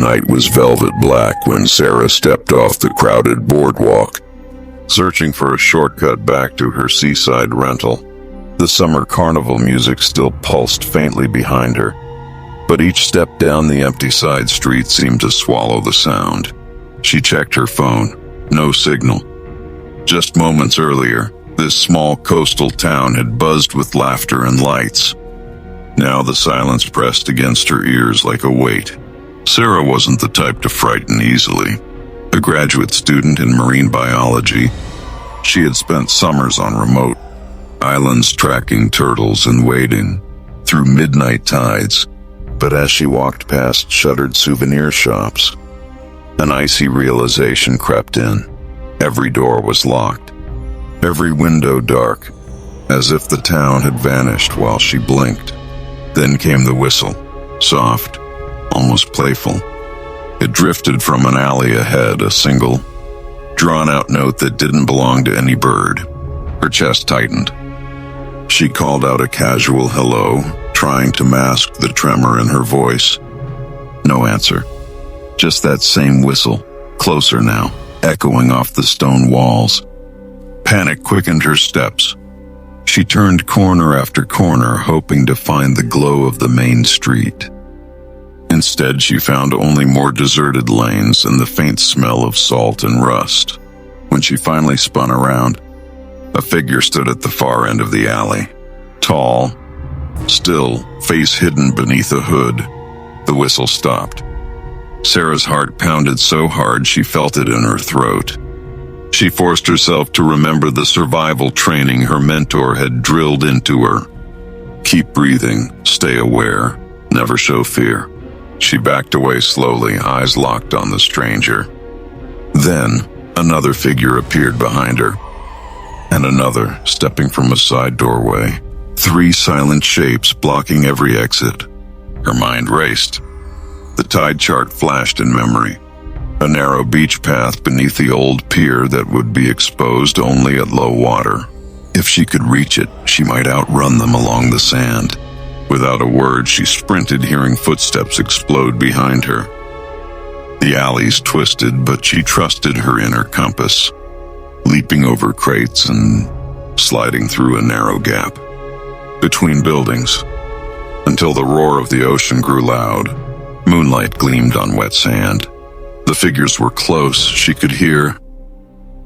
night was velvet black when Sarah stepped off the crowded boardwalk, searching for a shortcut back to her seaside rental. The summer carnival music still pulsed faintly behind her, but each step down the empty side street seemed to swallow the sound. She checked her phone. No signal. Just moments earlier, this small coastal town had buzzed with laughter and lights. Now the silence pressed against her ears like a weight. Sarah wasn't the type to frighten easily. A graduate student in marine biology, she had spent summers on remote islands tracking turtles and wading through midnight tides. But as she walked past shuttered souvenir shops, an icy realization crept in. Every door was locked, every window dark, as if the town had vanished while she blinked. Then came the whistle, soft, almost playful. It drifted from an alley ahead, a single, drawn-out note that didn't belong to any bird. Her chest tightened. She called out a casual hello, trying to mask the tremor in her voice. No answer. Just that same whistle, closer now, echoing off the stone walls. Panic quickened her steps. She turned corner after corner, hoping to find the glow of the main street. Instead, she found only more deserted lanes and the faint smell of salt and rust. When she finally spun around, a figure stood at the far end of the alley. Tall, still, face hidden beneath a hood. The whistle stopped. Sarah's heart pounded so hard she felt it in her throat. She forced herself to remember the survival training her mentor had drilled into her. Keep breathing, stay aware, never show fear. She backed away slowly, eyes locked on the stranger. Then, another figure appeared behind her, and another, stepping from a side doorway. 3 silent shapes blocking every exit. Her mind raced. The tide chart flashed in memory. A narrow beach path beneath the old pier that would be exposed only at low water. If she could reach it, she might outrun them along the sand. Without a word, she sprinted, hearing footsteps explode behind her. The alleys twisted, but she trusted her inner compass, leaping over crates and sliding through a narrow gap between buildings, until the roar of the ocean grew loud. Moonlight gleamed on wet sand. The figures were close. She could hear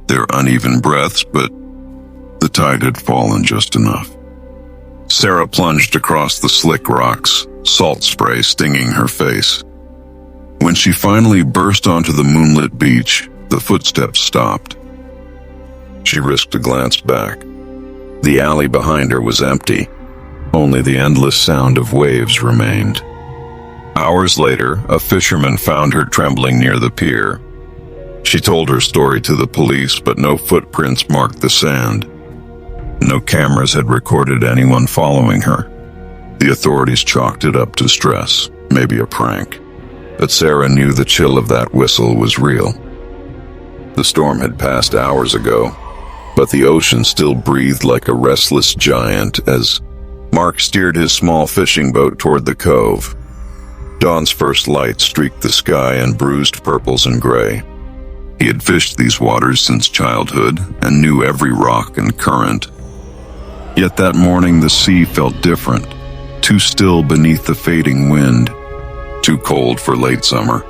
their uneven breaths, but the tide had fallen just enough. Sarah plunged across the slick rocks, salt spray stinging her face. When she finally burst onto the moonlit beach, the footsteps stopped. She risked a glance back. The alley behind her was empty. Only the endless sound of waves remained. Hours later, a fisherman found her trembling near the pier. She told her story to the police, but no footprints marked the sand. No cameras had recorded anyone following her. The authorities chalked it up to stress, maybe a prank. But Sarah knew the chill of that whistle was real. The storm had passed hours ago, but the ocean still breathed like a restless giant as Mark steered his small fishing boat toward the cove. Dawn's first light streaked the sky in bruised purples and gray. He had fished these waters since childhood and knew every rock and current. Yet that morning the sea felt different, too still beneath the fading wind, too cold for late summer.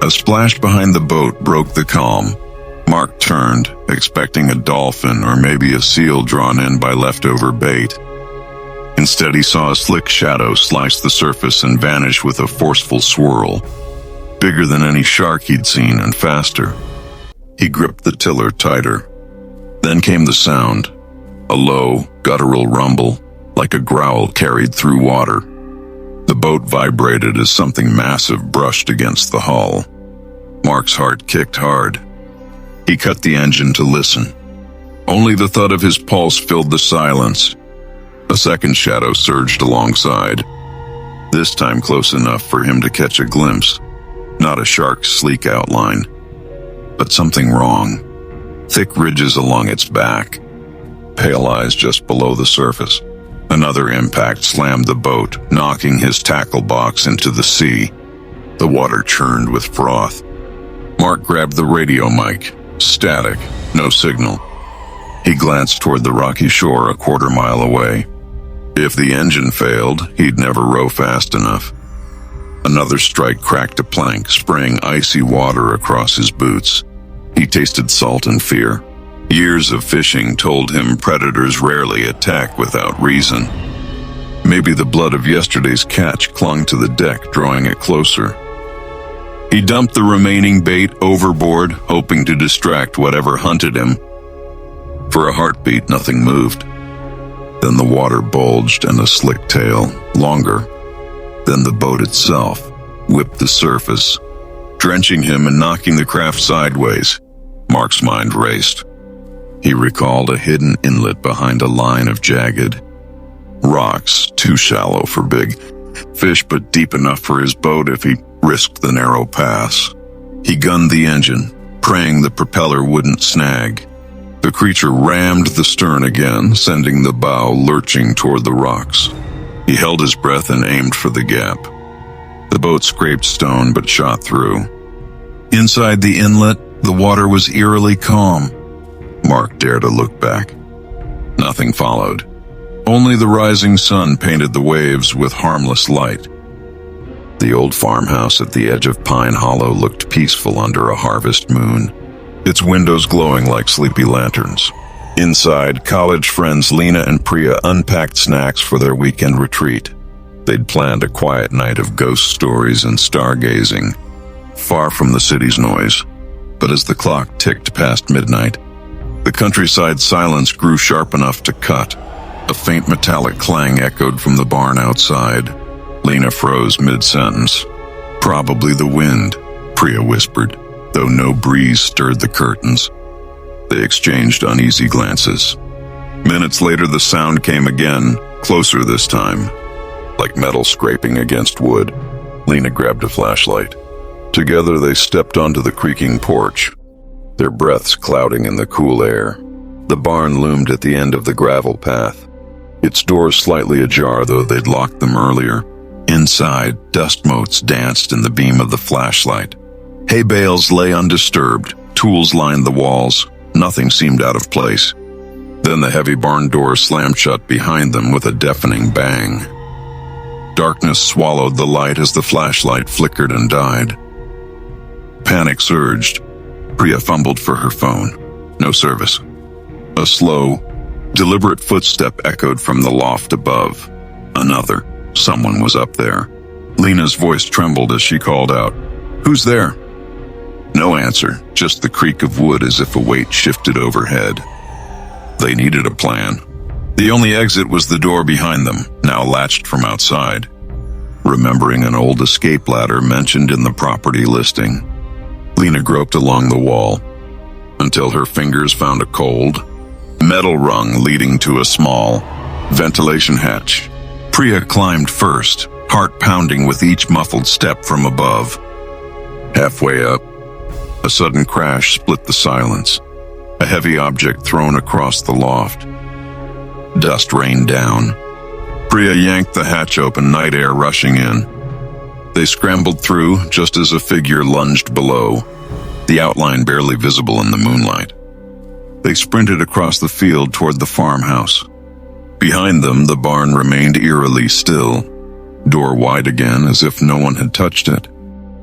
A splash behind the boat broke the calm. Mark turned, expecting a dolphin or maybe a seal drawn in by leftover bait. Instead, he saw a slick shadow slice the surface and vanish with a forceful swirl, bigger than any shark he'd seen and faster. He gripped the tiller tighter. Then came the sound, a low, guttural rumble, like a growl carried through water. The boat vibrated as something massive brushed against the hull. Mark's heart kicked hard. He cut the engine to listen. Only the thud of his pulse filled the silence. A second shadow surged alongside, this time close enough for him to catch a glimpse. Not a shark's sleek outline, but something wrong. Thick ridges along its back, pale eyes just below the surface. Another impact slammed the boat, knocking his tackle box into the sea. The water churned with froth. Mark grabbed the radio mic. Static, no signal. He glanced toward the rocky shore a quarter-mile away. If the engine failed, he'd never row fast enough. Another strike cracked a plank, spraying icy water across his boots. He tasted salt and fear. Years of fishing told him predators rarely attack without reason. Maybe the blood of yesterday's catch clung to the deck, drawing it closer. He dumped the remaining bait overboard, hoping to distract whatever hunted him. For a heartbeat, nothing moved. Then the water bulged and a slick tail, longer. Then the boat itself whipped the surface, drenching him and knocking the craft sideways. Mark's mind raced. He recalled a hidden inlet behind a line of jagged rocks, too shallow for big fish but deep enough for his boat if he risked the narrow pass. He gunned the engine, praying the propeller wouldn't snag. The creature rammed the stern again, sending the bow lurching toward the rocks. He held his breath and aimed for the gap. The boat scraped stone but shot through. Inside the inlet, the water was eerily calm. Mark dared to look back. Nothing followed. Only the rising sun painted the waves with harmless light. The old farmhouse at the edge of Pine Hollow looked peaceful under a harvest moon, its windows glowing like sleepy lanterns. Inside, college friends Lena and Priya unpacked snacks for their weekend retreat. They'd planned a quiet night of ghost stories and stargazing, far from the city's noise. But as the clock ticked past midnight, the countryside silence grew sharp enough to cut. A faint metallic clang echoed from the barn outside. Lena froze mid-sentence. "Probably the wind," Priya whispered, though no breeze stirred the curtains. They exchanged uneasy glances. Minutes later, the sound came again, closer this time, like metal scraping against wood. Lena grabbed a flashlight. Together, they stepped onto the creaking porch, their breaths clouding in the cool air. The barn loomed at the end of the gravel path, its doors slightly ajar, though they'd locked them earlier. Inside, dust motes danced in the beam of the flashlight. Hay bales lay undisturbed, tools lined the walls. Nothing seemed out of place. Then the heavy barn door slammed shut behind them with a deafening bang. Darkness swallowed the light as the flashlight flickered and died. Panic surged. Priya fumbled for her phone. No service. A slow, deliberate footstep echoed from the loft above. Another. Someone was up there. Lena's voice trembled as she called out, "Who's there?" No answer, just the creak of wood as if a weight shifted overhead. They needed a plan. The only exit was the door behind them, now latched from outside. Remembering an old escape ladder mentioned in the property listing, Lena groped along the wall until her fingers found a cold, metal rung leading to a small ventilation hatch. Priya climbed first, heart pounding with each muffled step from above. Halfway up, a sudden crash split the silence, a heavy object thrown across the loft. Dust rained down. Priya yanked the hatch open, night air rushing in. They scrambled through just as a figure lunged below, the outline barely visible in the moonlight. They sprinted across the field toward the farmhouse. Behind them, the barn remained eerily still, door wide again as if no one had touched it.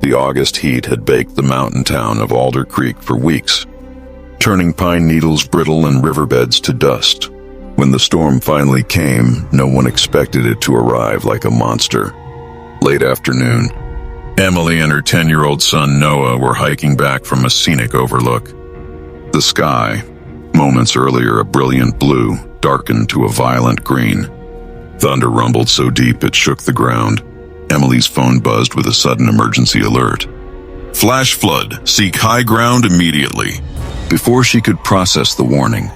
The August heat had baked the mountain town of Alder Creek for weeks, turning pine needles brittle and riverbeds to dust. When the storm finally came, no one expected it to arrive like a monster. Late afternoon, Emily and her 10-year-old son Noah were hiking back from a scenic overlook. The sky, moments earlier a brilliant blue, darkened to a violent green. Thunder rumbled so deep it shook the ground. Emily's phone buzzed with a sudden emergency alert. "Flash flood, seek high ground immediately." Before she could process the warning,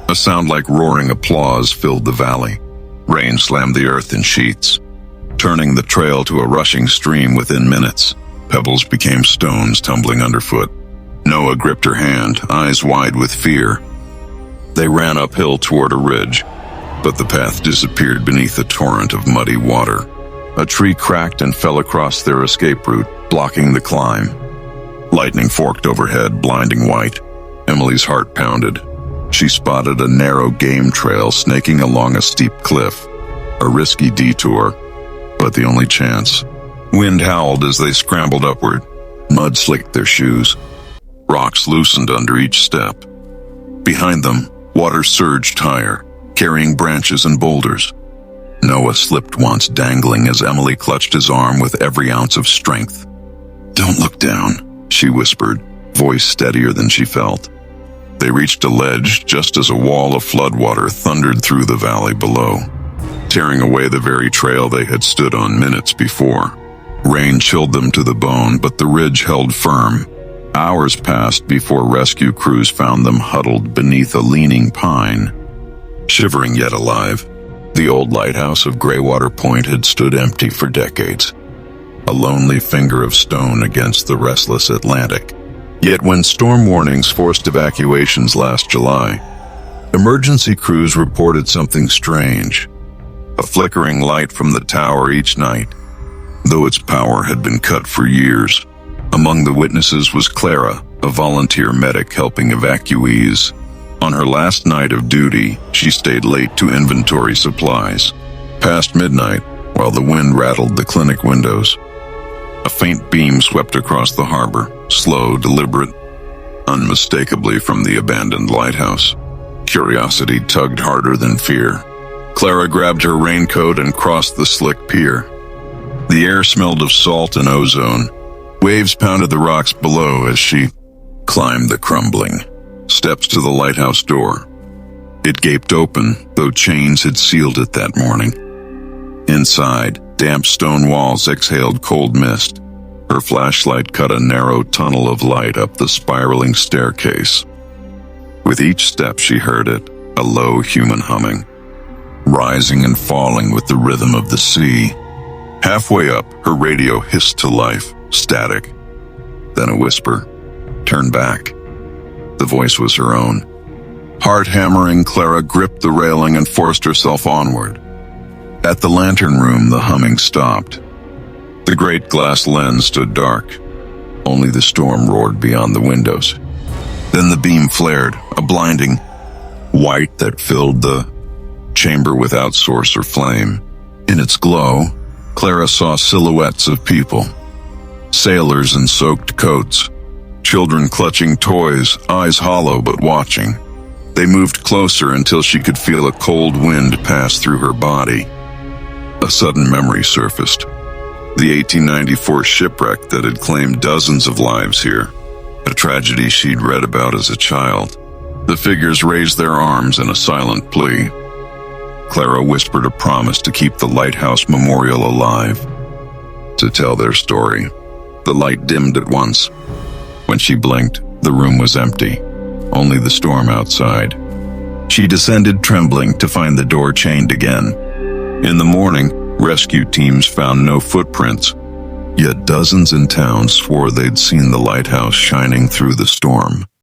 a sound like roaring applause filled the valley. Rain slammed the earth in sheets, turning the trail to a rushing stream within minutes. Pebbles became stones tumbling underfoot. Noah gripped her hand, eyes wide with fear. They ran uphill toward a ridge, but the path disappeared beneath a torrent of muddy water. A tree cracked and fell across their escape route, blocking the climb. Lightning forked overhead, blinding white. Emily's heart pounded. She spotted a narrow game trail snaking along a steep cliff. A risky detour, but the only chance. Wind howled as they scrambled upward. Mud slicked their shoes. Rocks loosened under each step. Behind them, water surged higher, carrying branches and boulders. Noah slipped once, dangling as Emily clutched his arm with every ounce of strength. "Don't look down," she whispered, voice steadier than she felt. They reached a ledge just as a wall of floodwater thundered through the valley below, tearing away the very trail they had stood on minutes before. Rain chilled them to the bone, but the ridge held firm. Hours passed before rescue crews found them huddled beneath a leaning pine. Shivering yet alive, the old lighthouse of Greywater Point had stood empty for decades, a lonely finger of stone against the restless Atlantic. Yet when storm warnings forced evacuations last July, emergency crews reported something strange, a flickering light from the tower each night, though its power had been cut for years. Among the witnesses was Clara, a volunteer medic helping evacuees. On her last night of duty, she stayed late to inventory supplies. Past midnight, while the wind rattled the clinic windows, a faint beam swept across the harbor, slow, deliberate, unmistakably from the abandoned lighthouse. Curiosity tugged harder than fear. Clara grabbed her raincoat and crossed the slick pier. The air smelled of salt and ozone. Waves pounded the rocks below as she climbed the crumbling steps to the lighthouse door. It gaped open, though chains had sealed it that morning. Inside, damp stone walls exhaled cold mist. Her flashlight cut a narrow tunnel of light up the spiraling staircase. With each step she heard it, a low human humming, rising and falling with the rhythm of the sea. Halfway up, her radio hissed to life, static. Then a whisper, "Turn back." The voice was her own. Heart hammering, Clara gripped the railing and forced herself onward. At the lantern room, the humming stopped. The great glass lens stood dark. Only the storm roared beyond the windows. Then the beam flared, a blinding white that filled the chamber without source or flame. In its glow, Clara saw silhouettes of people. Sailors in soaked coats, children clutching toys, eyes hollow but watching. They moved closer until she could feel a cold wind pass through her body. A sudden memory surfaced. The 1894 shipwreck that had claimed dozens of lives here, a tragedy she'd read about as a child. The figures raised their arms in a silent plea. Clara whispered a promise to keep the lighthouse memorial alive, to tell their story. The light dimmed at once. When she blinked, the room was empty, only the storm outside. She descended trembling to find the door chained again. In the morning, rescue teams found no footprints, yet dozens in town swore they'd seen the lighthouse shining through the storm.